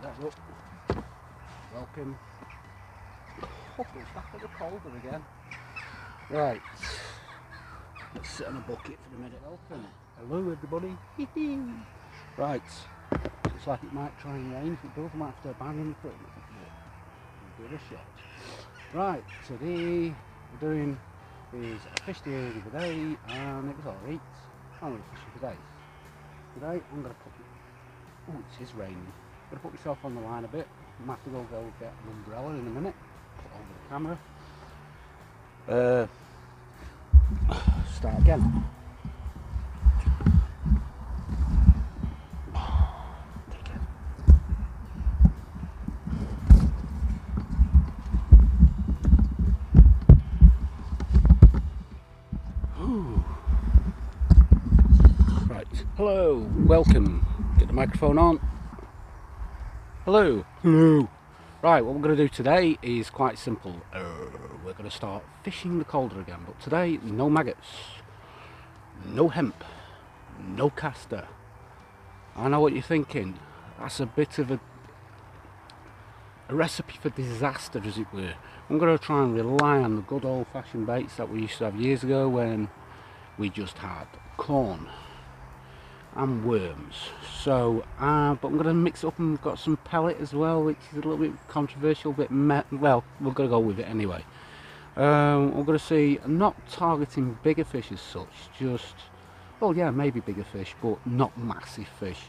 that up. Welcome. Oh, it's back at the calder again. Right. Let's sit on a bucket for a minute. Welcome. Hello everybody. Right. Looks like it might try and rain. If it does, I might have to abandon the equipment. We'll give it a shot. Right, today we're doing is I fished the area the other day and it was alright. I'm going to fish for dace. Today I'm going to put oh, it is raining. I'm going to put myself on the line a bit. I might have to go get an umbrella in a minute. Put over the camera. Start again. Right, hello, welcome. Get the microphone on. Hello. Hello. Right, what we're going to do today is quite simple. We're going to start fishing the calder again, but today no maggots, no hemp, no caster. I know what you're thinking. That's a bit of a recipe for disaster, as it were. I'm going to try and rely on the good old-fashioned baits that we used to have years ago when we just had corn and worms. So but I'm going to mix it up, and we've got some pellet as well, which is a little bit controversial, well, we're going to go with it anyway. We're going to see, I'm not targeting bigger fish as such, just, well yeah, maybe bigger fish, but not massive fish.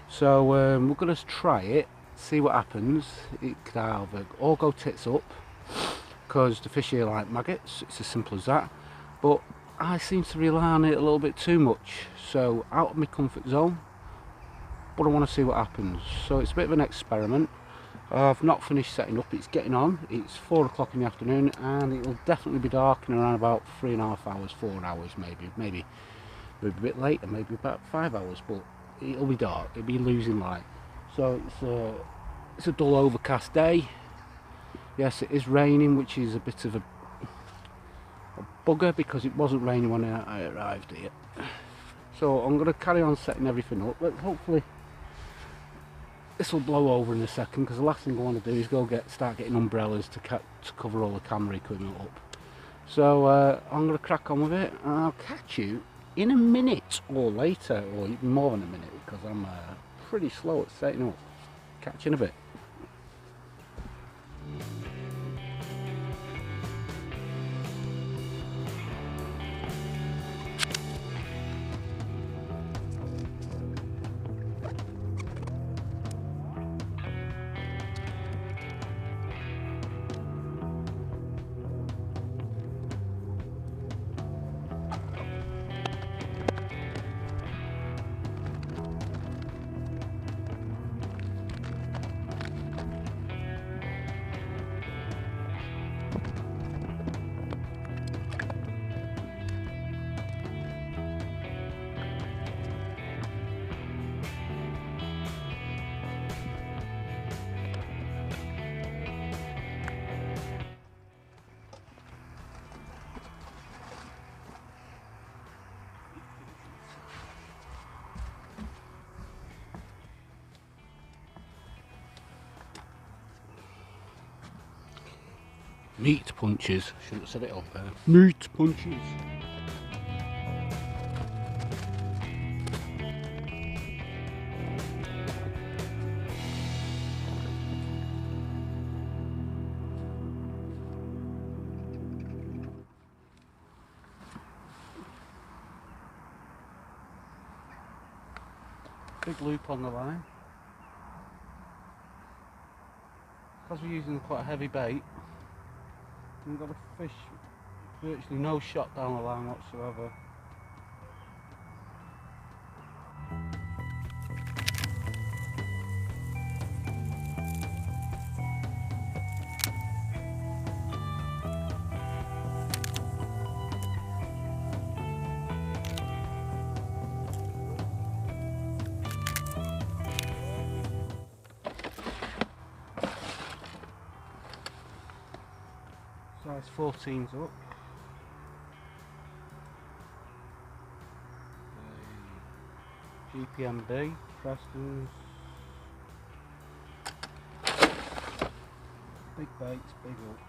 So we're going to try it, see what happens. It could either all go tits up, because the fish here like maggots, it's as simple as that, but I seem to rely on it a little bit too much, so out of my comfort zone, but I want to see what happens. So it's a bit of an experiment. I've not finished setting up, it's getting on, it's 4 o'clock in the afternoon, and it will definitely be dark in around about 3.5 hours, 4 hours maybe a bit later, maybe about 5 hours, but it'll be dark, it'll be losing light. So it's a dull overcast day. Yes, it is raining, which is a bit of a bugger because it wasn't raining when I arrived here. So I'm going to carry on setting everything up. Hopefully this will blow over in a second, because the last thing I want to do is start getting umbrellas to cover all the camera equipment up. So I'm going to crack on with it, and I'll catch you in a minute or later, or even more than a minute, because I'm pretty slow at setting up. Catch you in a bit. Meat punches. Shouldn't have said it up there. Meat punches. Big loop on the line. Because we're using quite a heavy bait, we've got a fish virtually no shot down the line whatsoever. Size 14's up. GPMB, Preston's Big baits, big hook.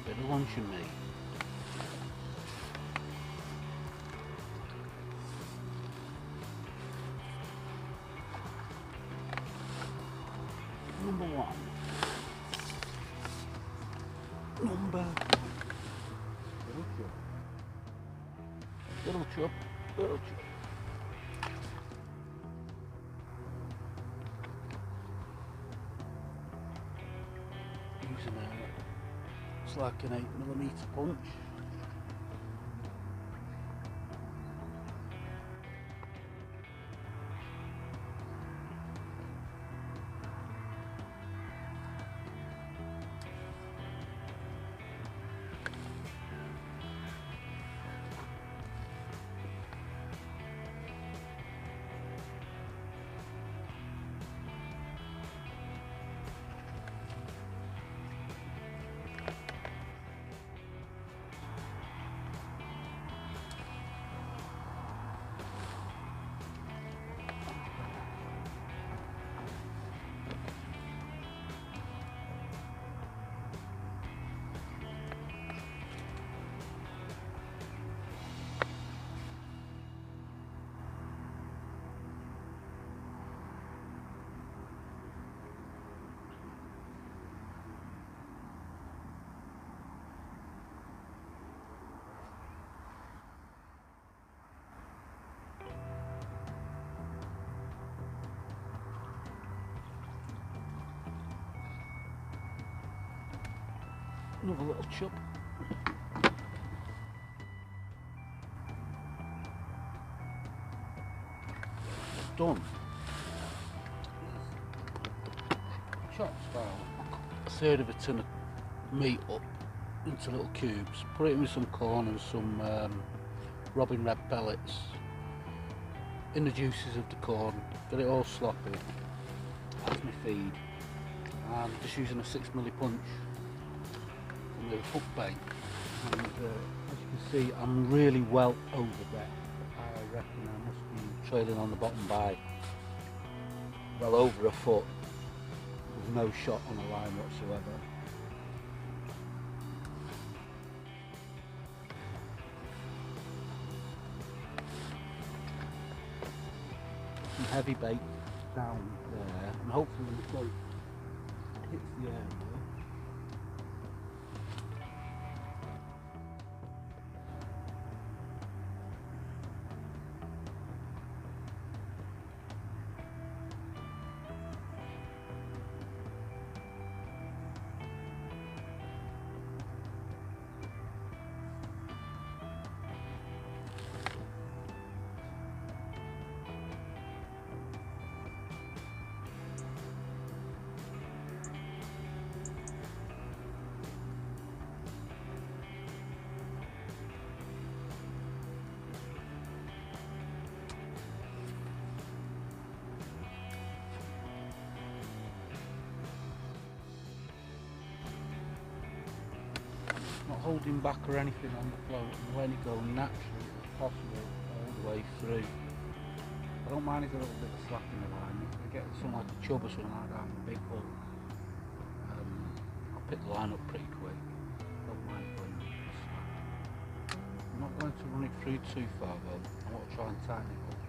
Bit of luncheon meat. Number one. Little chub. Little chub. Using it's like an 8mm punch. Another little chub. Done. Chopped about a third of a tin of meat up into little cubes. Put it in with some corn and some robin red pellets in the juices of the corn. Get it all sloppy. That's my feed. And just using a 6mm punch with a hook bait, and as you can see I'm really well over depth. I reckon I must be trailing on the bottom by well over a foot with no shot on the line whatsoever. Some heavy bait down there and hopefully the float hits the area. not holding back or anything on the float, and letting it go naturally as possible all the way through. I don't mind if there's a little bit of slack in the line. If I get something like a chub or something like that, a big hook, I'll pick the line up pretty quick. Don't mind going a bit slack. I'm not going to run it through too far though. I want to try and tighten it up.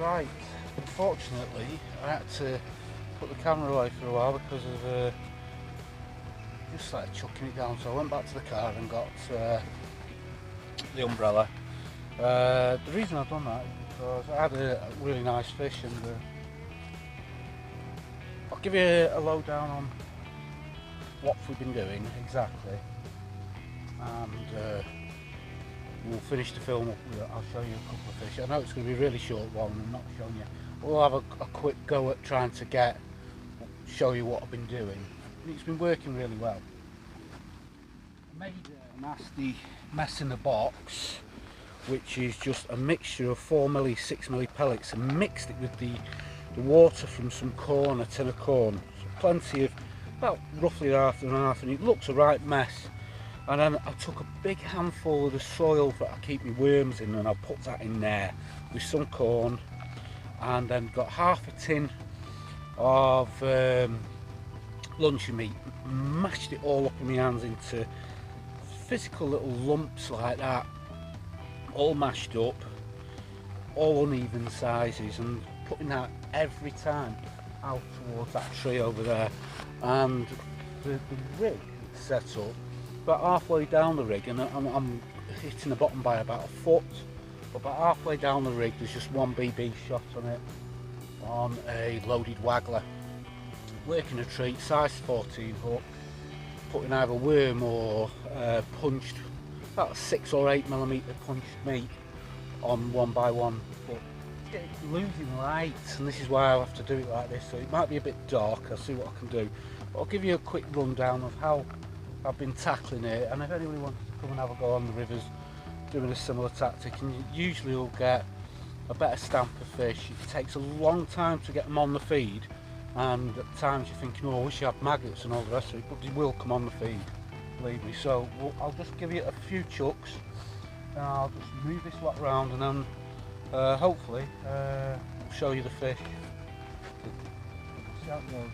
Right, unfortunately I had to put the camera away for a while because of just started chucking it down, so I went back to the car and got the umbrella. The reason I've done that is because I had a really nice fish, and I'll give you a lowdown on what we've been doing exactly, and we'll finish the film up with it. I'll show you a couple of fish. I know it's going to be a really short one and not showing you. We'll have a quick go at trying to show you what I've been doing. And it's been working really well. I made a nasty mess in the box, which is just a mixture of 4mm, 6mm pellets, and mixed it with the water from some corn, a tin of corn. So plenty of, about roughly half and half, and it looks a right mess. And then I took a big handful of the soil that I keep my worms in, and I put that in there with some corn, and then got half a tin of luncheon meat, mashed it all up in my hands into physical little lumps like that, all mashed up, all uneven sizes, and putting that every time out towards that tree over there. And the rig set up about halfway down the rig, and I'm hitting the bottom by about a foot, but about halfway down the rig there's just one BB shot on it, on a loaded waggler, working a treat, size 14 hook, putting either worm or punched, about 6 or 8mm punched meat on 1x1, but it's losing light, and this is why I have to do it like this, so it might be a bit dark. I'll see what I can do, but I'll give you a quick rundown of how I've been tackling it, and if anybody wants to come and have a go on the rivers doing a similar tactic, and usually you'll get a better stamp of fish. It takes a long time to get them on the feed, and at times you're thinking, oh, I wish you had maggots and all the rest of it, but they will come on the feed, believe me. So I'll just give you a few chucks, and I'll just move this lot around, and then hopefully I'll show you the fish. See how it goes.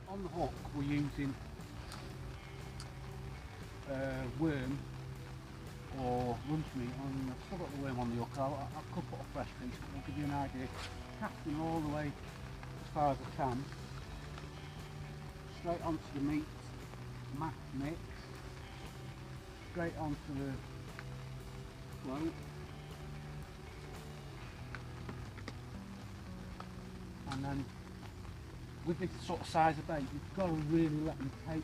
On the hook we're using worm or lunch meat. I've still got the worm on the hook. I could put a fresh piece, but I'll give you an idea. Casting all the way as far as I can, straight onto the meat, mash mix, straight onto the float, and then with this sort of size of bait, you've got to really let them take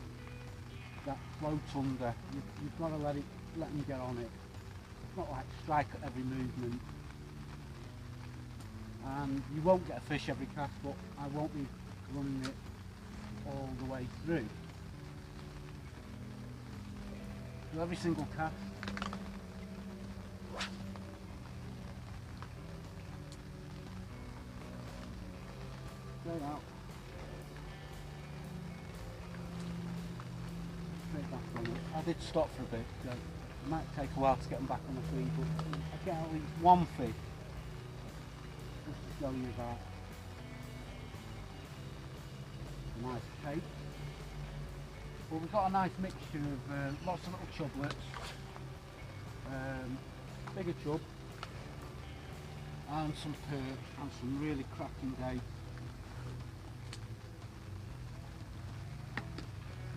that float under. You've got to let them get on it. It's not like strike at every movement. And you won't get a fish every cast, but I won't be running it all the way through. So every single cast, Straight out. Straight back on it. I did stop for a bit. So it might take a while to get them back on the feed, but I get at least one fish just to show you that. A nice cake. Well, we've got a nice mixture of lots of little chublets, bigger chub, and some perch, and some really cracking dace.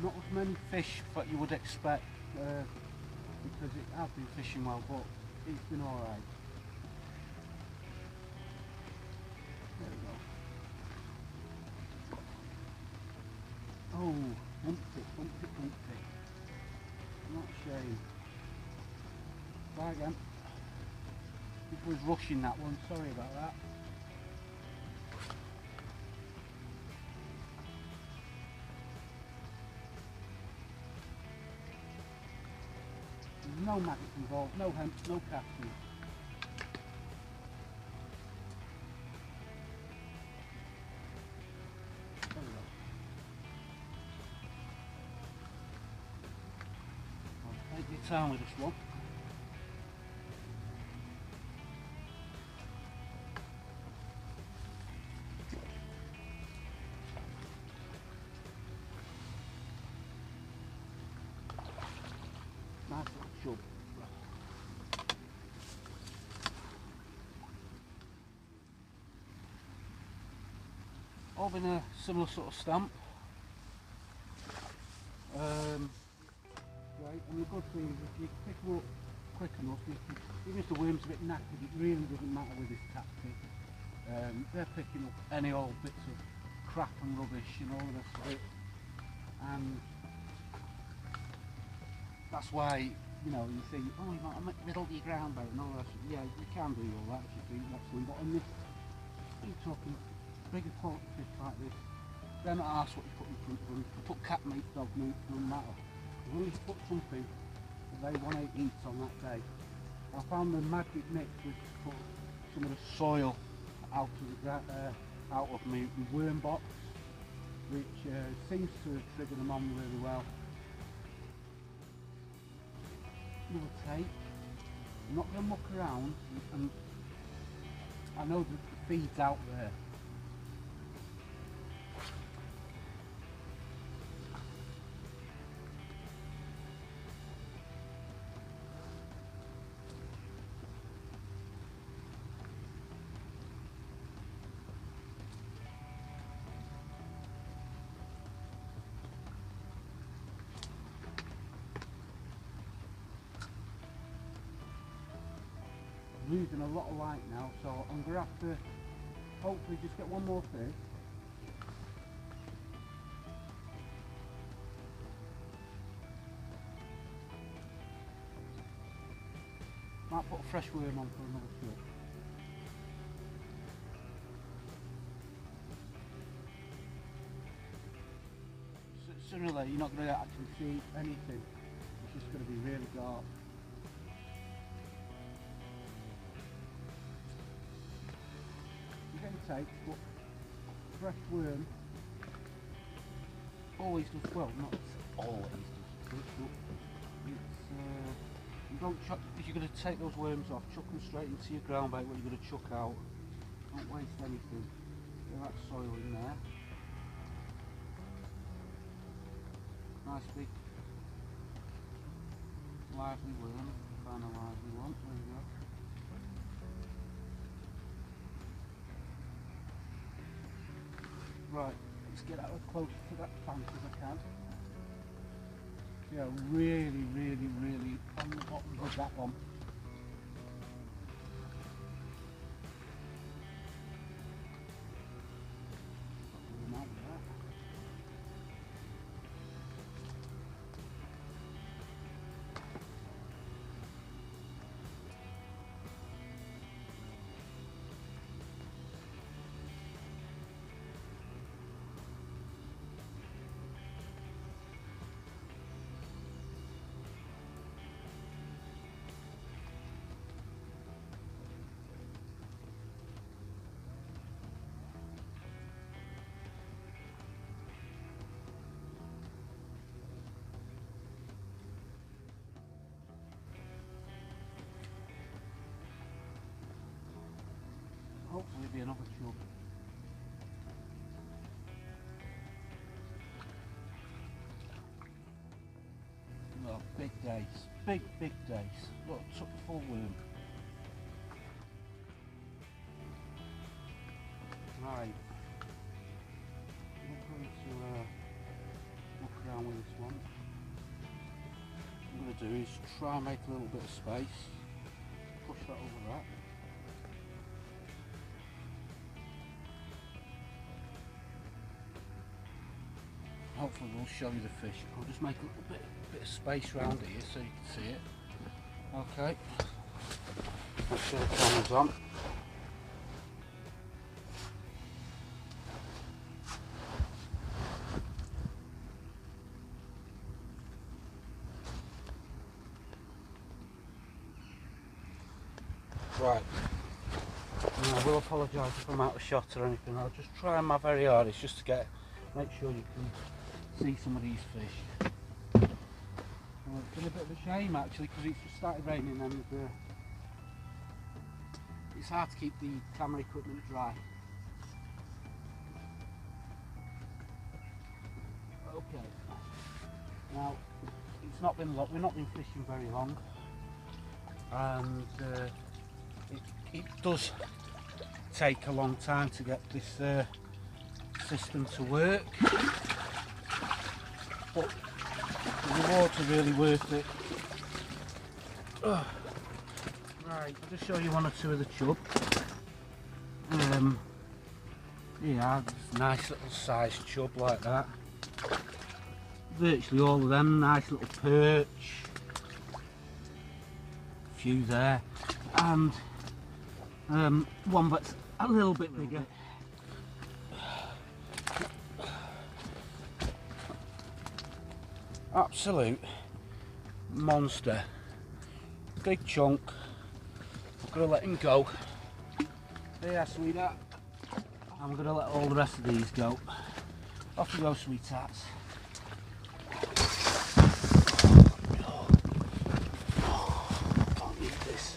Not as many fish that you would expect because it has been fishing well, but it's been alright. There we go. Oh, bumped it. Not a shame. Try again. It was rushing that one, sorry about that. There's no maggots involved, no hemp, no casting. There we go. I'll take your time with this one. Nice little chub. All been a similar sort of stamp. Right, and the good thing is if you pick them up quick enough, even if the worm's a bit knackered, it really doesn't matter with this tactic. They're picking up any old bits of crap and rubbish and all the rest of it. And that's why, you know, you think, oh, you got to middle your ground bait and all that. Yeah, you can do all that if you think that's one. But on this, you're talking bigger quality fish like this, they're not asked what you put in front of them. You put cat meat, dog meat, doesn't matter. As long as you put something that they want to eat on that day. I found the magic mix was to put some of the soil out of my worm box, which seems to trigger them on really well. Another take. I'm not going to muck around, and I know that the feed's out there. Losing a lot of light now, so I'm going to have to hopefully just get one more fish. Might put a fresh worm on for another shot. Sooner or later you're not going to actually see anything, it's just going to be really dark. Take, but fresh worm always does well, not always does good, but it's, you don't chuck, if you're going to take those worms off, chuck them straight into your ground bait what you're going to chuck out. Don't waste anything. Get that soil in there. Nice big lively worm, find a lively one, there you go. Right, let's get out as close to that bank as I can. Yeah, really on the bottom of that one. Big dace, big dace. Look, took the full worm. Right, I'm going to look around with this one. What I'm going to do is try and make a little bit of space, push that over that. Hopefully we'll show you the fish. I'll just make a little bit of space around here so you can see it. Okay, make sure the camera's on. Right, now, I will apologise if I'm out of shot or anything. I'll just try my very hardest just to make sure you can see some of these fish. Well, it's been a bit of a shame actually because it's just started raining and it's hard to keep the camera equipment dry. Okay, now it's not been long, we've not been fishing very long, and it does take a long time to get this system to work, but the rewards are really worth it. Right, I'll just show you one or two of the chub. Yeah, nice little sized chub like that. Virtually all of them, nice little perch. A few there, and one that's a little bit bigger. Absolute monster, big chunk. I'm gonna let him go. There, sweetheart. I'm gonna let all the rest of these go. Off you go, sweethearts. Can't eat this.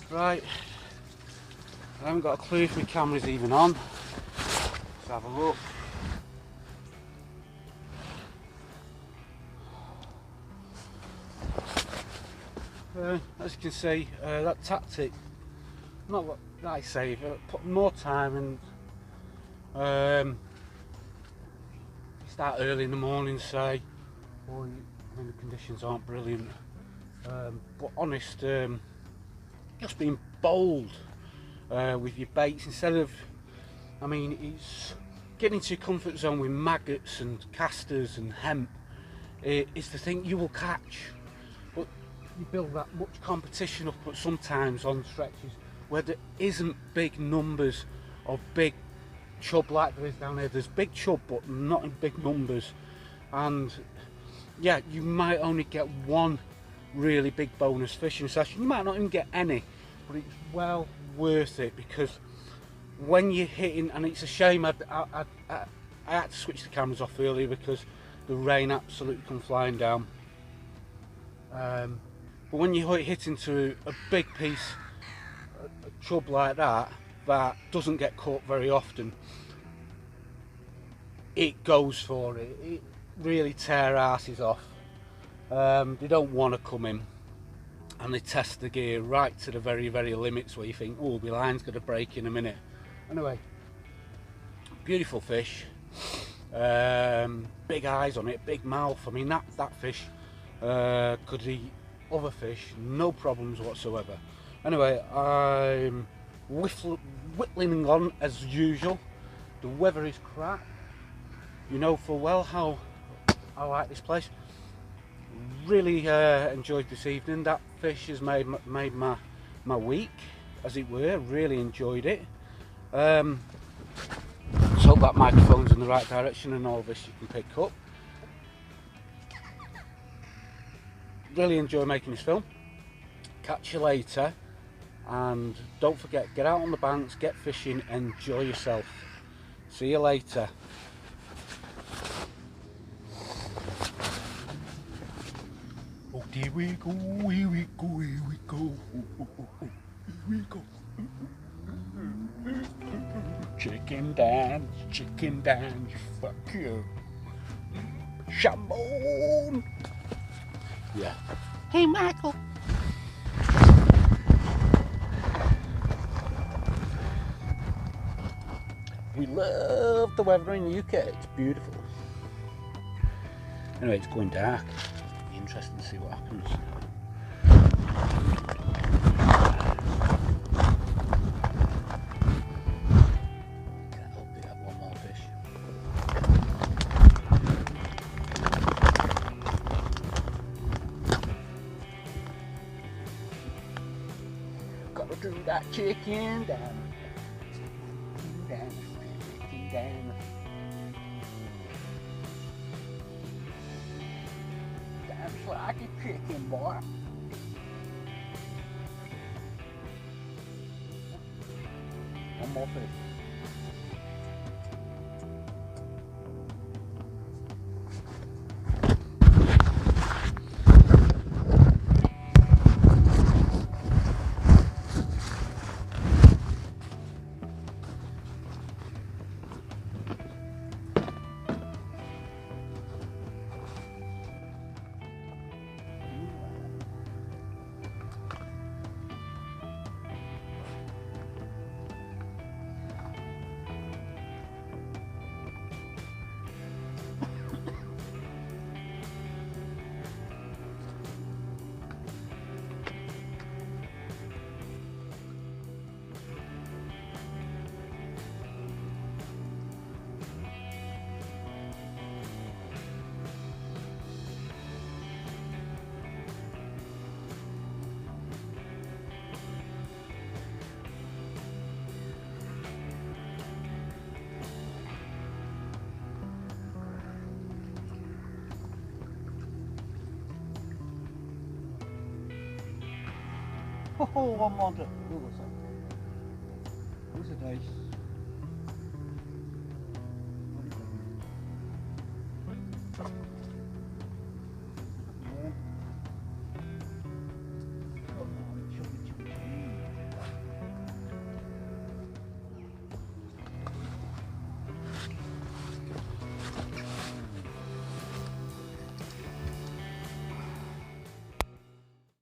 Right, I haven't got a clue if my camera's even on. Let's have a look. As you can see, that tactic, not what I say, put more time and start early in the morning, say, or when the conditions aren't brilliant. But honest, just being bold with your baits instead of, I mean, it's getting into your comfort zone with maggots and casters and hemp is the thing you will catch, but you build that much competition up, but sometimes on stretches where there isn't big numbers of big chub like there is down here. There's big chub but not in big numbers, and yeah, you might only get one really big bonus fishing session. You might not even get any, but it's well worth it, because when you're hitting, and it's a shame I had to switch the cameras off earlier because the rain absolutely come flying down, but when you're hitting to a big piece a chub like that doesn't get caught very often, it goes for it. It really tear asses off. They don't want to come in, and they test the gear right to the very limits where you think, oh, my line's going to break in a minute. Anyway, beautiful fish, big eyes on it, big mouth. I mean, that fish could eat other fish, no problems whatsoever. Anyway, I'm whittling on as usual. The weather is crap. You know full well how I like this place. Really enjoyed this evening. That fish has made my week, as it were. Really enjoyed it. Let's hope that microphone's in the right direction and all this you can pick up. really enjoy making this film. Catch you later, and don't forget, get out on the banks, get fishing, enjoy yourself. See you later. Oh, here we go, here we go, here we go, here we go. Chicken dance, fuck you. Shambone. Yeah. Hey, Michael. We love the weather in the UK. It's beautiful. Anyway, it's going dark. It'll be interesting to see what happens. Can't help it, have one more fish. Gotta do that chicken dance. Dance. Dance like a chicken, boy. One more fish. Oh, one more. Who's a dace?